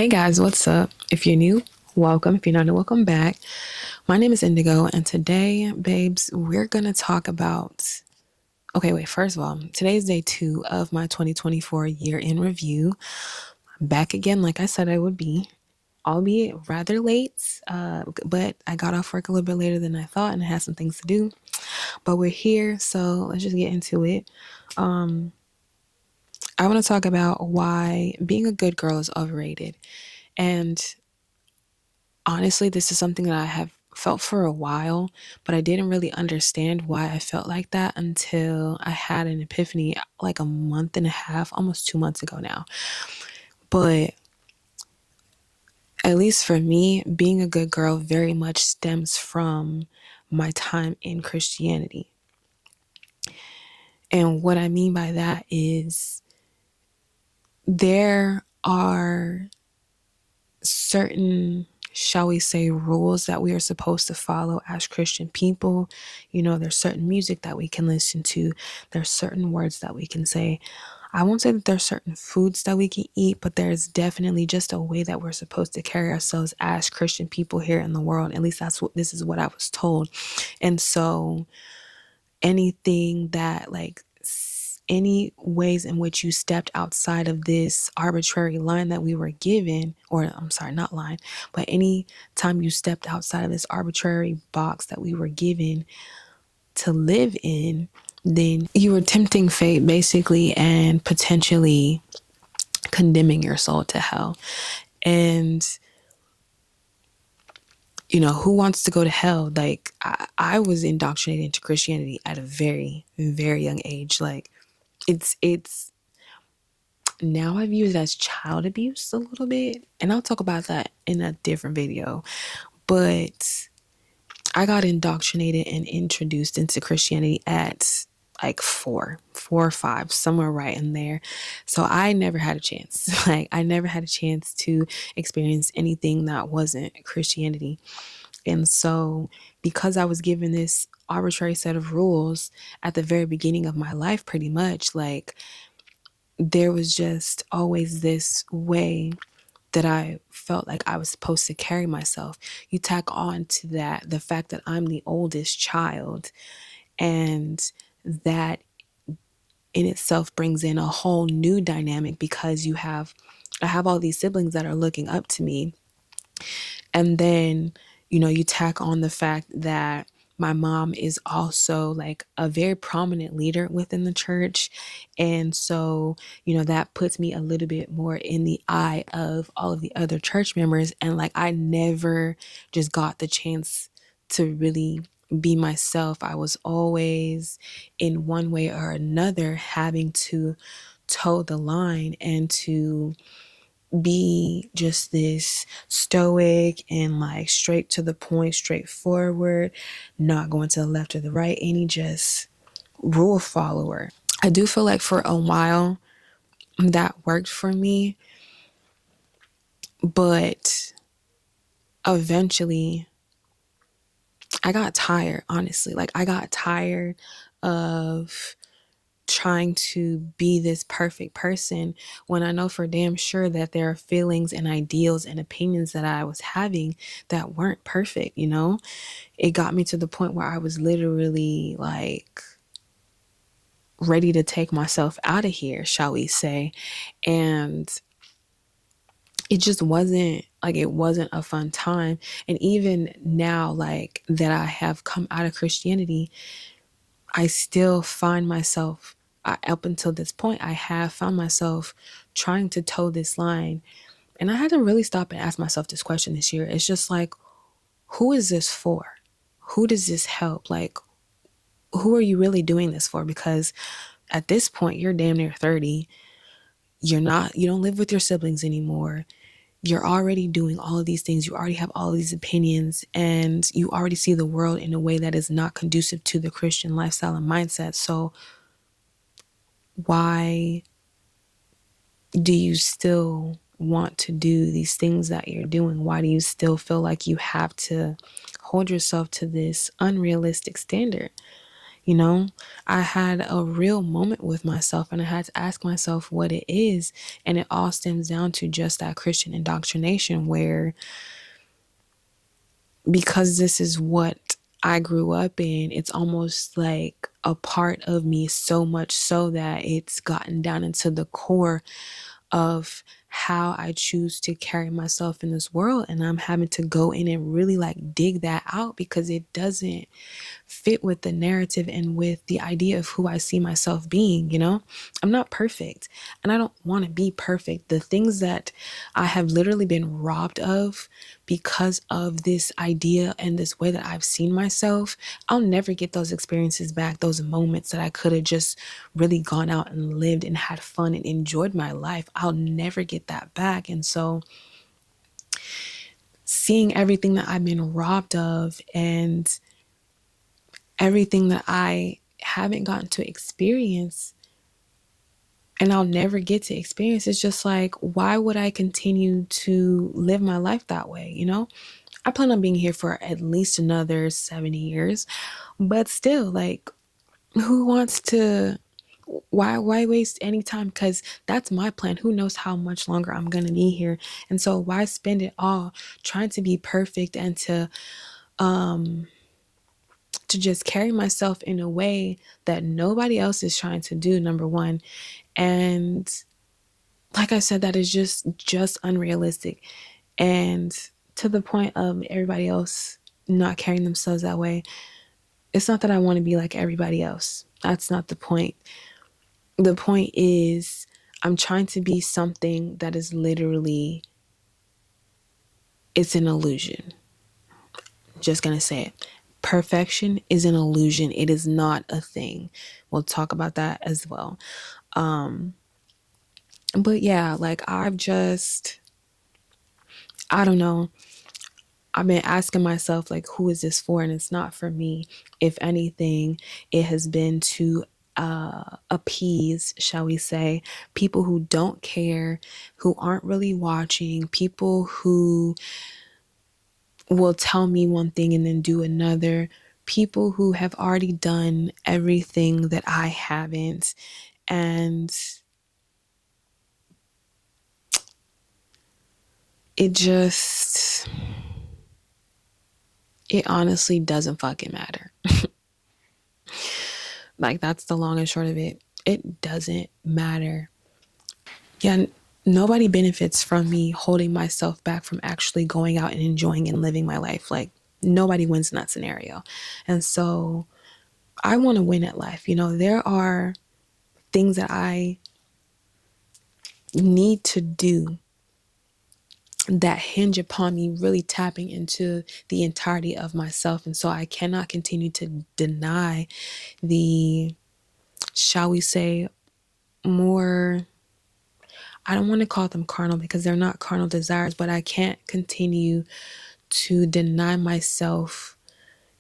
Hey guys, what's up? If you're new, welcome. If you're not new, welcome back. My name is Indigo, and today, babes, we're gonna talk about. Okay, wait, first of all, today's day 2 of my 2024 year in review. I'm back again, like I said I would be, albeit rather late, but I got off work a little bit later than I thought and I had some things to do. But we're here, so let's just get into it. I want to talk about why being a good girl is overrated. And honestly, this is something that I have felt for a while, but I didn't really understand why I felt like that until I had an epiphany like a month and a half, almost 2 months ago now. But at least for me, being a good girl very much stems from my time in Christianity. And what I mean by that is there are certain, shall we say, rules that we are supposed to follow as Christian people. You know, there's certain music that we can listen to, there's certain words that we can say. I won't say that there's certain foods that we can eat, but there's definitely just a way that we're supposed to carry ourselves as Christian people here in the world. At least this is what I was told. And so anything that any ways in which you stepped outside of this arbitrary line that we were given, or I'm sorry, not line, but any time you stepped outside of this arbitrary box that we were given to live in, then you were tempting fate basically and potentially condemning your soul to hell. And you know, who wants to go to hell? Like I was indoctrinated into Christianity at a very, very young age. Like it's now I view it as child abuse a little bit, and I'll talk about that in a different video. But I got indoctrinated and introduced into Christianity at like four or five, somewhere right in there. So I never had a chance. Like I never had a chance to experience anything that wasn't Christianity. And so because I was given this arbitrary set of rules at the very beginning of my life, pretty much, like there was just always this way that I felt like I was supposed to carry myself. You tack on to that the fact that I'm the oldest child, and that in itself brings in a whole new dynamic because I have all these siblings that are looking up to me. And then, you know, you tack on the fact that my mom is also like a very prominent leader within the church. And so, you know, that puts me a little bit more in the eye of all of the other church members. And like, I never just got the chance to really be myself. I was always in one way or another having to toe the line and to be just this stoic and like straight to the point, straightforward, not going to the left or the right, any just rule follower. I do feel like for a while that worked for me, but eventually I got tired, honestly. Like I got tired of trying to be this perfect person when I know for damn sure that there are feelings and ideals and opinions that I was having that weren't perfect, you know? It got me to the point where I was literally like ready to take myself out of here, shall we say. And it just wasn't like, it wasn't a fun time. And even now, like that I have come out of Christianity, I still find myself, up until this point, I have found myself trying to toe this line. And I had to really stop and ask myself this question this year. It's just like, who is this for? Who does this help? Like, who are you really doing this for? Because at this point, you're damn near 30. You don't live with your siblings anymore. You're already doing all of these things. You already have all of these opinions, and you already see the world in a way that is not conducive to the Christian lifestyle and mindset. So why do you still want to do these things that you're doing? Why do you still feel like you have to hold yourself to this unrealistic standard? You know, I had a real moment with myself and I had to ask myself what it is. And it all stems down to just that Christian indoctrination where, because this is what I grew up in, it's almost like a part of me, so much so that it's gotten down into the core of how I choose to carry myself in this world. And I'm having to go in and really like dig that out because it doesn't fit with the narrative and with the idea of who I see myself being, you know? I'm not perfect and I don't want to be perfect. The things that I have literally been robbed of because of this idea and this way that I've seen myself, I'll never get those experiences back, those moments that I could have just really gone out and lived and had fun and enjoyed my life. I'll never get that back. And so seeing everything that I've been robbed of and everything that I haven't gotten to experience and I'll never get to experience, it's just like, why would I continue to live my life that way? You know, I plan on being here for at least another 70 years, but still, like, who wants to, why waste any time? Because that's my plan. Who knows how much longer I'm going to be here. And so why spend it all trying to be perfect and to just carry myself in a way that nobody else is trying to do, number one. And like I said, that is just unrealistic. And to the point of everybody else not carrying themselves that way, it's not that I want to be like everybody else. That's not the point. The point is I'm trying to be something that is literally, it's an illusion. Just gonna say it. Perfection is an illusion. It is not a thing. We'll talk about that as well. But yeah, like I don't know. I've been asking myself, like, who is this for? And it's not for me. If anything, it has been to appease, shall we say, people who don't care, who aren't really watching, people who will tell me one thing and then do another, people who have already done everything that I haven't. And it just, it honestly doesn't fucking matter. Like, that's the long and short of it. It doesn't matter. Yeah, nobody benefits from me holding myself back from actually going out and enjoying and living my life. Like, nobody wins in that scenario. And so I want to win at life. You know, there are things that I need to do that hinge upon me really tapping into the entirety of myself. And so I cannot continue to deny the, shall we say, more, I don't want to call them carnal because they're not carnal desires, but I can't continue to deny myself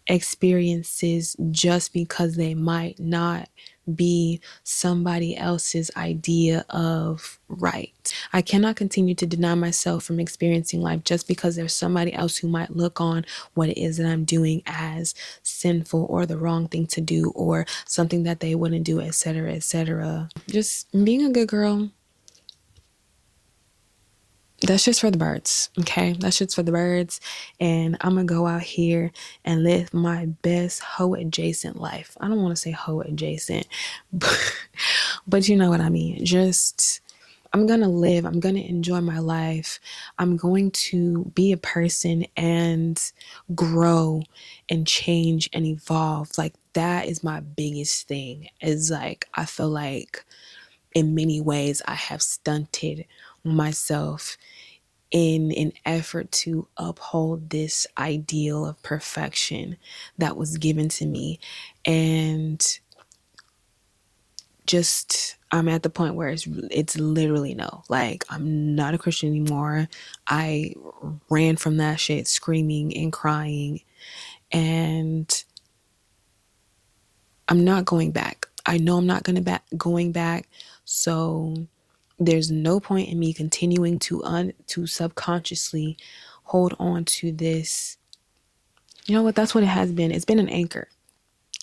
experiences just because they might not be somebody else's idea of right. I cannot continue to deny myself from experiencing life just because there's somebody else who might look on what it is that I'm doing as sinful or the wrong thing to do or something that they wouldn't do, etc., etc. Just being a good girl, that's just for the birds, okay? That's just for the birds. And I'm gonna go out here and live my best hoe adjacent life. I don't want to say hoe adjacent, but you know what I mean. Just, I'm gonna live, I'm gonna enjoy my life. I'm going to be a person and grow and change and evolve. Like, that is my biggest thing, is like, I feel like in many ways I have stunted myself in an effort to uphold this ideal of perfection that was given to me. And just, I'm at the point where it's literally no. Like, I'm not a Christian anymore. I ran from that shit screaming and crying, and I'm not going back. I know I'm not going back. So there's no point in me continuing to subconsciously hold on to this. You know what? That's what it has been. It's been an anchor.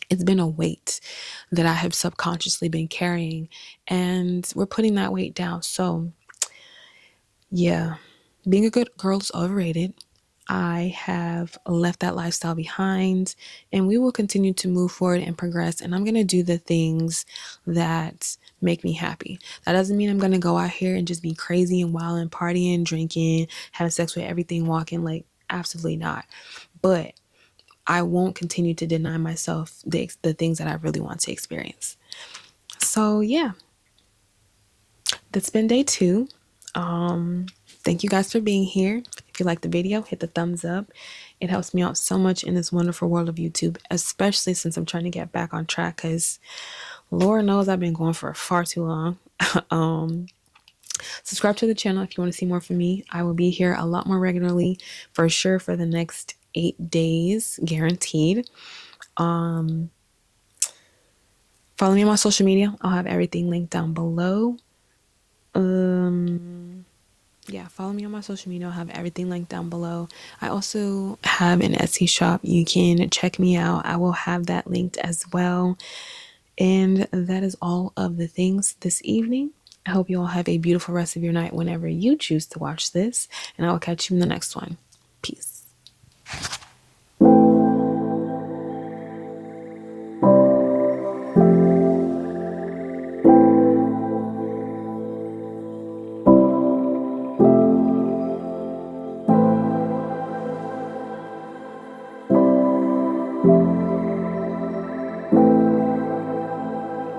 It's been a weight that I have subconsciously been carrying, and we're putting that weight down. So, yeah, being a good girl is overrated. I have left that lifestyle behind, and we will continue to move forward and progress. And I'm going to do the things that make me happy. That doesn't mean I'm going to go out here and just be crazy and wild and partying, drinking, having sex with everything, walking. Like, absolutely not. But I won't continue to deny myself the things that I really want to experience. So, yeah, that's been day 2. Thank you guys for being here. If you like the video, hit the thumbs up. It helps me out so much in this wonderful world of YouTube, especially since I'm trying to get back on track, because Lord knows I've been going for far too long. Subscribe to the channel if you want to see more from me. I will be here a lot more regularly, for sure, for the next 8 days, guaranteed. Follow me on my social media. I'll have everything linked down below. Yeah, follow me on my social media. I'll have everything linked down below. I also have an Etsy shop. You can check me out. I will have that linked as well. And that is all of the things this evening. I hope you all have a beautiful rest of your night whenever you choose to watch this. And I will catch you in the next one. Peace.